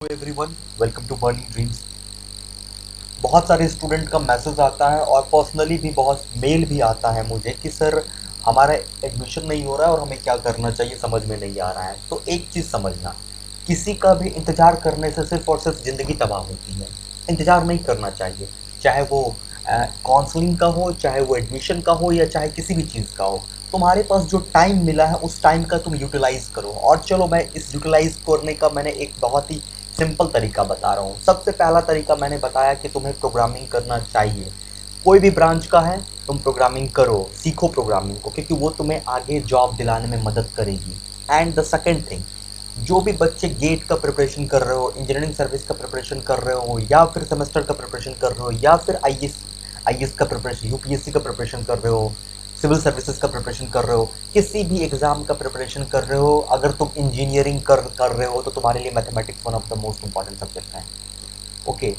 Everyone, welcome to burning dreams. बहुत सारे student का मैसेज आता है और पर्सनली भी बहुत मेल भी आता है मुझे कि सर हमारा एडमिशन नहीं हो रहा है और हमें क्या करना चाहिए समझ में नहीं आ रहा है। तो एक चीज़ समझना, किसी का भी इंतज़ार करने से सिर्फ और सिर्फ ज़िंदगी तबाह होती है। इंतज़ार नहीं करना चाहिए, चाहे वो काउंसलिंग का हो, चाहे वो एडमिशन का हो, या चाहे किसी भी चीज़ का हो। तुम्हारे पास जो टाइम मिला है उस टाइम का तुम यूटिलाइज़ करो। और चलो, मैं इस यूटिलाइज़ करने का मैंने एक बहुत ही सिंपल तरीका बता रहा हूँ। सबसे पहला तरीका मैंने बताया कि तुम्हें प्रोग्रामिंग करना चाहिए। कोई भी ब्रांच का है, तुम प्रोग्रामिंग करो, सीखो प्रोग्रामिंग को, क्योंकि वो तुम्हें आगे जॉब दिलाने में मदद करेगी। एंड द सेकेंड थिंग, जो भी बच्चे गेट का प्रिपरेशन कर रहे हो, इंजीनियरिंग सर्विस का प्रिपरेशन कर रहे हो, या फिर सेमेस्टर का प्रिपरेशन कर रहे हो, या फिर आई एस का प्रिपरेशन, यूपीएससी का प्रिपरेशन कर रहे हो, सिविल सर्विसेज का प्रिपरेशन कर रहे हो, किसी भी एग्ज़ाम का प्रिपरेशन कर रहे हो, अगर तुम इंजीनियरिंग कर रहे हो तो तुम्हारे लिए mathematics one of the most important subject है। ओके,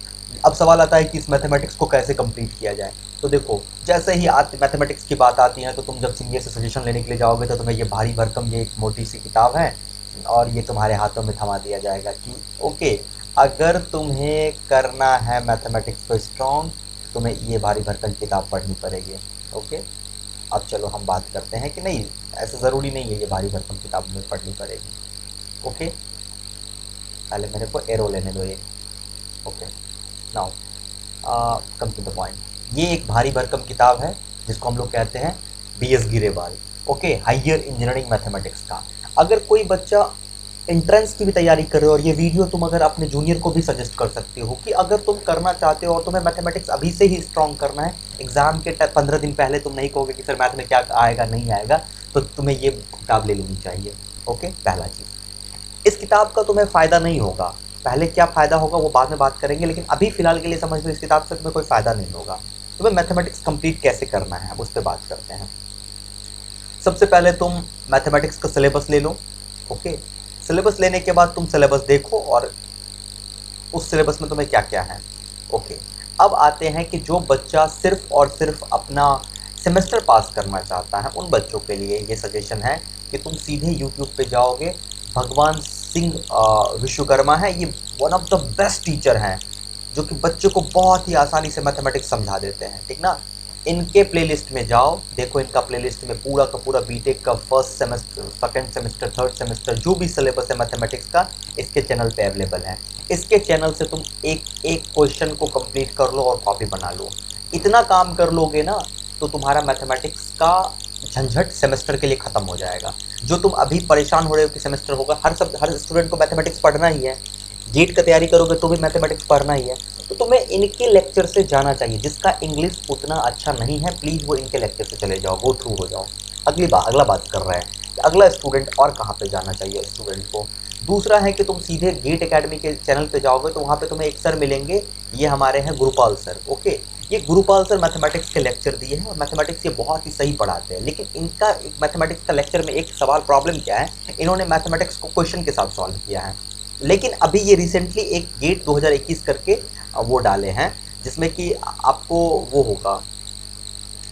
अब सवाल आता है कि इस मैथमेटिक्स को कैसे कंप्लीट किया जाए। तो देखो, जैसे ही मैथमेटिक्स की बात आती है तो तुम जब सीनियर से सजेशन लेने के लिए जाओगे तो तुम्हें ये भारी भरकम ये एक मोटी सी किताब है और ये तुम्हारे हाथों में थमा दिया जाएगा कि ओके, अगर तुम्हें करना है मैथमेटिक्स को स्ट्रॉन्ग, तुम्हें ये भारी भरकम किताब पढ़नी पड़ेगी। ओके, अब चलो हम बात करते हैं कि नहीं, ऐसा ज़रूरी नहीं है ये भारी भरकम किताब में पढ़नी पड़ेगी। ओके, पहले मेरे को एरो लेने दो ये। Okay, now come to the point. ये एक भारी भरकम किताब है जिसको हम लोग कहते हैं BS Grewal. Okay, higher engineering mathematics का। अगर कोई बच्चा एंट्रेंस की भी तैयारी कर रहे हो, और ये वीडियो तुम अगर अपने जूनियर को भी सजेस्ट कर सकते हो कि अगर तुम करना चाहते हो और तुम्हें मैथमेटिक्स अभी से ही स्ट्रॉन्ग करना है, एग्जाम के 15 दिन पहले तुम नहीं कहोगे कि सर मैथ में क्या आएगा नहीं आएगा, तो तुम्हें ये किताब ले लेनी चाहिए। ओके, पहला चीज़, इस किताब का तुम्हें फ़ायदा नहीं होगा। पहले क्या फ़ायदा होगा वो बाद में बात करेंगे, लेकिन अभी फ़िलहाल के लिए समझ लो इस किताब से तुम्हें कोई फ़ायदा नहीं होगा। तुम्हें मैथमेटिक्स कंप्लीट कैसे करना है अब उस पर बात करते हैं। सबसे पहले तुम मैथमेटिक्स का सिलेबस ले लो। ओके, सिलेबस लेने के बाद तुम सिलेबस देखो और उस सिलेबस में तुम्हें क्या क्या है। ओके, अब आते हैं कि जो बच्चा सिर्फ और सिर्फ अपना सेमेस्टर पास करना चाहता है, उन बच्चों के लिए ये सजेशन है कि तुम सीधे यूट्यूब पे जाओगे। भगवान सिंह विश्वकर्मा है, ये one of the best teacher हैं जो कि बच्चों को बहुत ही आसानी से मैथमेटिक्स समझा देते हैं, ठीक ना। इनके प्लेलिस्ट में जाओ, देखो इनका प्लेलिस्ट में पूरा का पूरा बीटेक का first semester, second semester, third semester जो भी सिलेबस है मैथमेटिक्स का, इसके चैनल पे अवेलेबल है। इसके चैनल से तुम एक एक क्वेश्चन को कंप्लीट कर लो और कॉपी बना लो। इतना काम कर लोगे ना तो तुम्हारा मैथमेटिक्स का झंझट सेमेस्टर के लिए ख़त्म हो जाएगा। जो तुम अभी परेशान हो रहे हो कि सेमेस्टर होगा, हर स्टूडेंट को मैथमेटिक्स पढ़ना ही है। गेट का तैयारी करोगे तो भी मैथमेटिक्स पढ़ना ही है, तो तुम्हें इनके लेक्चर से जाना चाहिए। जिसका इंग्लिश उतना अच्छा नहीं है, प्लीज़ वो इनके लेक्चर से चले जाओ, गो थ्रू हो जाओ। अगला बात कर रहे हैं कि अगला स्टूडेंट और कहाँ पे जाना चाहिए स्टूडेंट को। दूसरा है कि तुम सीधे गेट एकेडमी के चैनल पे जाओगे तो वहाँ पे तुम्हें एक सर मिलेंगे, ये हमारे हैं गुरुपाल सर। ओके, ये गुरुपाल सर मैथमेटिक्स के लेक्चर दिए हैं और मैथमेटिक्स ये बहुत ही सही पढ़ाते हैं। लेकिन इनका मैथमेटिक्स का लेक्चर में एक सवाल प्रॉब्लम क्या है, इन्होंने मैथमेटिक्स को क्वेश्चन के साथ सॉल्व किया है। लेकिन अभी ये रिसेंटली एक गेट 2021 करके वो डाले हैं जिसमें कि आपको वो होगा,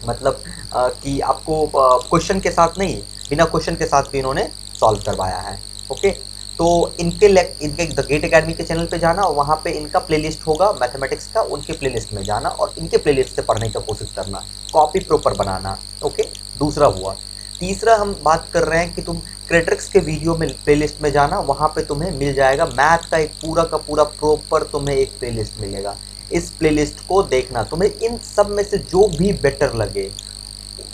मतलब कि आपको क्वेश्चन के साथ नहीं, बिना क्वेश्चन के साथ भी इन्होंने सॉल्व करवाया है। ओके, तो इनके द गेट एकेडमी के चैनल पे जाना और वहाँ पे इनका प्लेलिस्ट होगा मैथमेटिक्स का, उनके प्लेलिस्ट में जाना और इनके प्लेलिस्ट से पढ़ने का कोशिश करना, कॉपी प्रॉपर बनाना। ओके, दूसरा हुआ। तीसरा हम बात कर रहे हैं कि तुम क्रेट्रिक्स के वीडियो में प्लेलिस्ट में जाना, वहाँ पे तुम्हें मिल जाएगा मैथ का एक पूरा का पूरा प्रॉपर तुम्हें एक प्लेलिस्ट मिलेगा। इस प्लेलिस्ट को देखना, तुम्हें इन सब में से जो भी बेटर लगे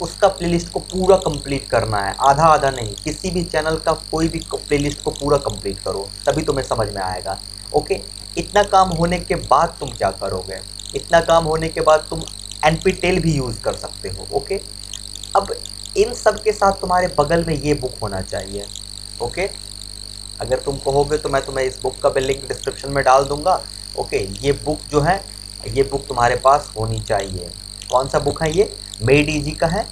उसका प्लेलिस्ट को पूरा कंप्लीट करना है, आधा आधा नहीं। किसी भी चैनल का कोई भी प्लेलिस्ट को पूरा कंप्लीट करो, तभी तुम्हें समझ में आएगा। ओके, इतना काम होने के बाद तुम क्या करोगे, इतना काम होने के बाद तुम NPTEL भी यूज़ कर सकते हो। ओके, अब इन सब के साथ तुम्हारे बगल में ये बुक होना चाहिए। ओके, अगर तुम कहोगे तो मैं तुम्हें इस बुक का भी लिंक डिस्क्रिप्शन में डाल दूंगा। ओके, ये बुक जो है, ये बुक तुम्हारे पास होनी चाहिए। कौन सा बुक है ये? मेड इजी का है,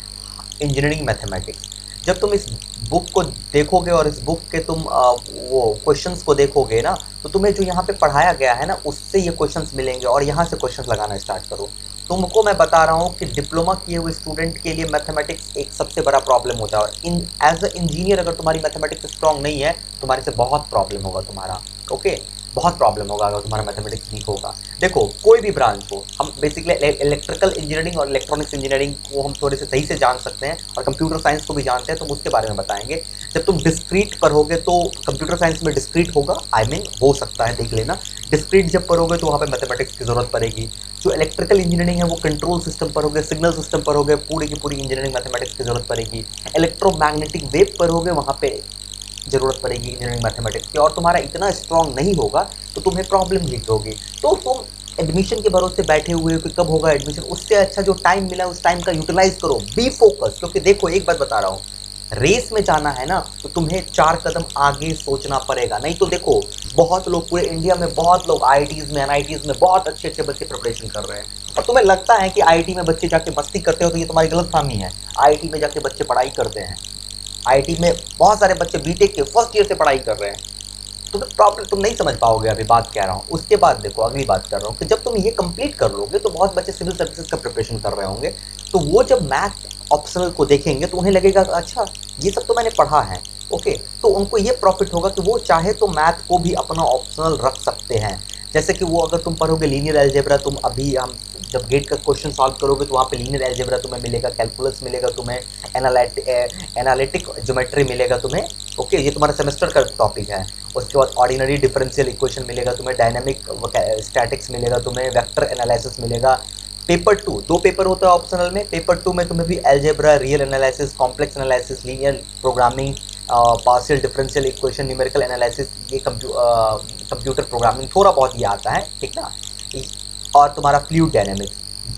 इंजीनियरिंग मैथमेटिक्स। जब तुम इस बुक को देखोगे और इस बुक के तुम वो क्वेश्चंस को देखोगे ना, तो तुम्हें जो यहाँ पे पढ़ाया गया है ना उससे ये क्वेश्चंस मिलेंगे और यहाँ से क्वेश्चंस लगाना स्टार्ट करो। तुमको मैं बता रहा हूँ कि डिप्लोमा किए हुए स्टूडेंट के लिए मैथमेटिक्स एक सबसे बड़ा प्रॉब्लम होता है। एज अ इंजीनियर अगर तुम्हारी मैथमेटिक्स स्ट्रॉन्ग नहीं है, तुम्हारे से बहुत प्रॉब्लम होगा तुम्हारा। ओके, बहुत प्रॉब्लम होगा अगर तुम्हारा मैथमेटिक्स वीक होगा। देखो कोई भी ब्रांच हो, हम बेसिकली इलेक्ट्रिकल इंजीनियरिंग और इलेक्ट्रॉनिक्स इंजीनियरिंग को हम थोड़े से सही से जान सकते हैं, और कंप्यूटर साइंस को भी जानते हैं, तो उसके बारे में बताएंगे। जब तुम डिस्क्रीट पढ़ोगे तो कंप्यूटर साइंस में डिस्क्रीट होगा, आई मीन हो सकता है, देख लेना। डिस्क्रीट जब पढ़ोगे तो वहाँ पे मैथमेटिक्स की जरूरत पड़ेगी। जो इलेक्ट्रिकल इंजीनियरिंग है वो कंट्रोल सिस्टम पढ़ोगे, सिग्नल सिस्टम पढ़ोगे, पूरी की पूरी इंजीनियरिंग मैथमेटिक्स की जरूरत पड़ेगी। इलेक्ट्रोमैग्नेटिक वेव पढ़ोगे, वहाँ पे जरूरत पड़ेगी इंजीनियरिंग मैथमेटिक्स की, और तुम्हारा इतना स्ट्रांग नहीं होगा तो तुम्हें प्रॉब्लम भी होगी। तो तुम एडमिशन के भरोसे बैठे हुए हो कि कब होगा एडमिशन, उससे अच्छा जो टाइम मिला उस टाइम का यूटिलाइज करो, बी फोकस। क्योंकि देखो एक बात बता रहा हूँ, रेस में जाना है ना तो तुम्हें 4 कदम आगे सोचना पड़ेगा। नहीं तो देखो बहुत लोग पूरे इंडिया में, बहुत लोग आईआईटीज में, एनआईटीज में बहुत अच्छे अच्छे बच्चे प्रिपरेशन कर रहे हैं, और तुम्हें लगता है कि आईआईटी में बच्चे जाके मस्ती करते हो, तो ये तुम्हारी गलतफहमी है। आईआईटी में जाके बच्चे पढ़ाई करते हैं। आईआईटी में बहुत सारे बच्चे बीटेक के फर्स्ट ईयर से पढ़ाई कर रहे हैं। तो प्रॉब्लम तुम नहीं समझ पाओगे, अभी बात कह रहा हूँ। उसके बाद देखो अगली बात कर रहा हूँ कि जब तुम ये कंप्लीट कर लोगे तो बहुत बच्चे सिविल सर्विसेज का प्रिपरेशन कर रहे होंगे, तो वो जब मैथ ऑप्शनल को देखेंगे तो उन्हें लगेगा अच्छा ये सब तो मैंने पढ़ा है, ओके। तो उनको ये प्रॉफिट होगा कि वो चाहे तो मैथ को भी अपना ऑप्शनल रख सकते हैं। जैसे कि वो अगर तुम पढ़ोगे लीनियर अलजेब्रा, तुम अभी हम जब गेट का क्वेश्चन सॉल्व करोगे तो वहाँ पे लीनियर अलजेब्रा तुम्हें मिलेगा, कैलकुलस मिलेगा तुम्हें, एनालिटिक ज्योमेट्री मिलेगा तुम्हें, ओके, ये तुम्हारा सेमेस्टर का टॉपिक है। उसके बाद ऑर्डिनरी डिफरेंशियल इक्वेशन मिलेगा तुम्हें, डायनामिक स्टैटिक्स मिलेगा तुम्हें, वेक्टर एनालिसिस मिलेगा। पेपर 2, 2 पेपर होता है ऑप्शनल में। पेपर 2 में तुम्हें भी algebra, real analysis, complex analysis, linear programming, partial differential equation, numerical analysis, ये कंप्यूटर प्रोग्रामिंग थोड़ा बहुत ये आता है, ठीक ना। और तुम्हारा फ्लूइड डायनेमिक्स,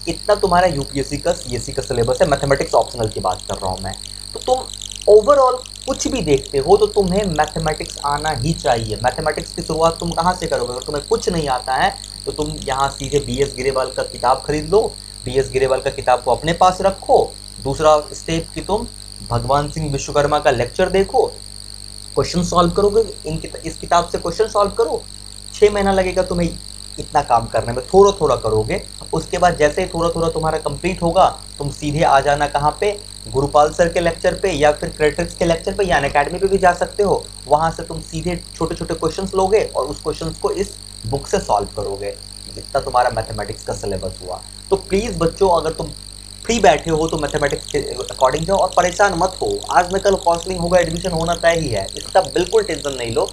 इतना तुम्हारा यूपीएससी का सीएससी का सिलेबस है। मैथमेटिक्स ऑप्शनल की बात कर रहा हूँ मैं। तो तुम ओवरऑल कुछ भी देखते हो तो तुम्हें मैथमेटिक्स आना ही चाहिए। मैथमेटिक्स की शुरुआत तुम कहाँ से करोगे? अगर तुम्हें कुछ नहीं आता है तो तुम यहाँ सीधे बीएस गिरेवाल का किताब खरीद लो, बीएस गिरेवाल का किताब को अपने पास रखो। दूसरा स्टेप कि तुम भगवान सिंह विश्वकर्मा का लेक्चर देखो, क्वेश्चन सॉल्व करोगे, इस किताब से क्वेश्चन सॉल्व करो। 6 महीना लगेगा तुम्हें इतना काम करने में, थोड़ा थोड़ा करोगे। उसके बाद जैसे ही थोड़ा थोड़ा तुम्हारा कंप्लीट होगा, तुम सीधे आ जाना कहाँ पे, गुरुपाल सर के लेक्चर पे, या फिर क्रेट्रिक्स के लेक्चर पे, या अनअकैडमी पे भी जा सकते हो। वहाँ से तुम सीधे छोटे छोटे क्वेश्चंस लोगे और उस क्वेश्चंस को इस बुक से सॉल्व करोगे। इतना तुम्हारा मैथमेटिक्स का सिलेबस हुआ। तो प्लीज़ बच्चों, अगर तुम फ्री बैठे हो तो मैथमेटिक्स के अकॉर्डिंग जाओ, और परेशान मत हो। आज न कल काउंसलिंग होगा, एडमिशन होना तय ही है, इसका बिल्कुल टेंशन नहीं लो।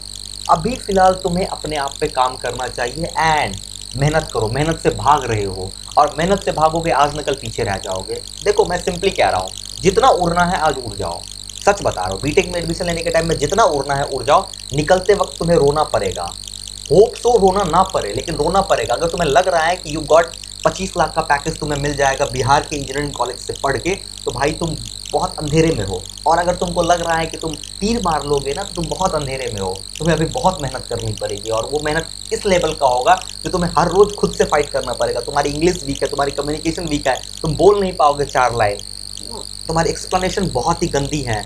अभी फिलहाल तुम्हें अपने आप पे काम करना चाहिए एंड मेहनत करो। मेहनत से भाग रहे हो और मेहनत से भागोगे, आज न कल पीछे रह जाओगे। देखो मैं सिंपली कह रहा हूँ, जितना उड़ना है आज उड़ जाओ। सच बता रहा हूँ, बीटेक में एडमिशन लेने के टाइम में जितना उड़ना है उड़ जाओ। निकलते वक्त तुम्हें रोना पड़ेगा, होप सो रोना ना पड़े, लेकिन रोना पड़ेगा। अगर तुम्हें लग रहा है कि यू गॉट 25 लाख का पैकेज तुम्हें मिल जाएगा बिहार के इंजीनियरिंग कॉलेज से पढ़ के, तो भाई तुम बहुत अंधेरे में हो। और अगर तुमको लग रहा है कि तुम तीर मार लोगे ना, तो तुम बहुत अंधेरे में हो। तुम्हें अभी बहुत मेहनत करनी पड़ेगी, और वो मेहनत इस लेवल का होगा कि तुम्हें हर रोज खुद से फाइट करना पड़ेगा। तुम्हारी इंग्लिश वीक है, तुम्हारी कम्युनिकेशन वीक है, तुम बोल नहीं पाओगे 4 लाइन, तुम्हारी एक्सप्लेनेशन बहुत ही गंदी है।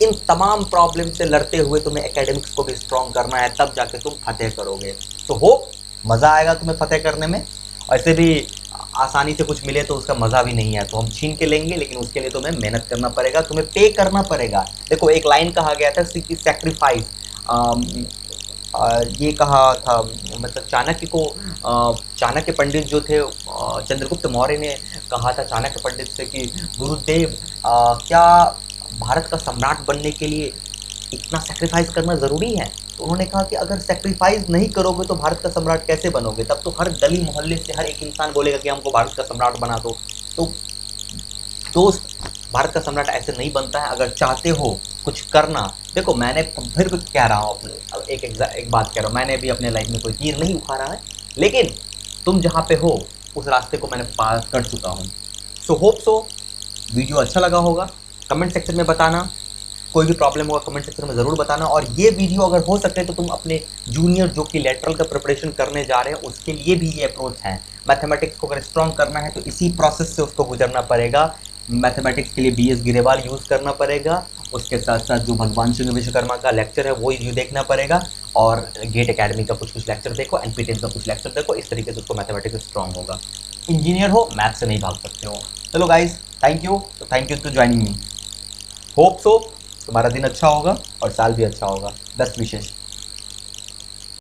इन तमाम प्रॉब्लम से लड़ते हुए तुम्हें एकेडमिक्स को भी स्ट्रॉन्ग करना है, तब जाके तुम फतेह करोगे। तो होप मज़ा आएगा तुम्हें फतेह करने में। ऐसे भी आसानी से कुछ मिले तो उसका मज़ा भी नहीं है, तो हम छीन के लेंगे, लेकिन उसके लिए तुम्हें मेहनत करना पड़ेगा, तुम्हें पे करना पड़ेगा। देखो एक लाइन कहा गया था, सैक्रिफाइस, ये कहा था, मतलब चाणक्य को, चाणक्य पंडित जो थे, चंद्रगुप्त मौर्य ने कहा था चाणक्य पंडित से कि गुरुदेव, क्या भारत का सम्राट बनने के लिए इतना सेक्रीफाइस करना ज़रूरी है? तो उन्होंने कहा कि अगर सेक्रीफाइस नहीं करोगे तो भारत का सम्राट कैसे बनोगे? तब तो हर गली मोहल्ले से हर एक इंसान बोलेगा कि हमको भारत का सम्राट बना दो। तो दोस्त, भारत का सम्राट ऐसे नहीं बनता है। अगर चाहते हो कुछ करना, देखो मैंने फिर भी कह रहा हूँ, अपने एक बात कह रहा हूँ, मैंने भी अपने लाइफ में कोई तीर नहीं उखाड़ा है, लेकिन तुम जहाँ पे हो उस रास्ते को मैंने पार कर चुका हूँ। सो होप सो वीडियो अच्छा लगा होगा। कमेंट सेक्शन में बताना, कोई भी प्रॉब्लम होगा कमेंट सेक्शन में ज़रूर बताना। और ये वीडियो अगर हो सके तो तुम अपने जूनियर जो कि लेटरल का प्रिपरेशन करने जा रहे हैं उसके लिए भी ये अप्रोच है। मैथमेटिक्स को अगर स्ट्रॉन्ग करना है तो इसी प्रोसेस से उसको गुजरना पड़ेगा। मैथमेटिक्स के लिए बीएस गिरेवाल यूज़ करना पड़ेगा, उसके साथ साथ जो भगवान सिंह विश्वकर्मा का लेक्चर है वो यू देखना पड़ेगा, और गेट एकेडमी का कुछ लेक्चर देखो, एनपीटीएल का कुछ लेक्चर देखो। इस तरीके से उसको मैथमेटिक्स स्ट्रॉन्ग होगा। इंजीनियर हो, मैथ से नहीं भाग सकते हो। चलो guys, thank you to joining me. Hope so तुम्हारा दिन अच्छा होगा और साल भी अच्छा होगा। बेस्ट विशेष।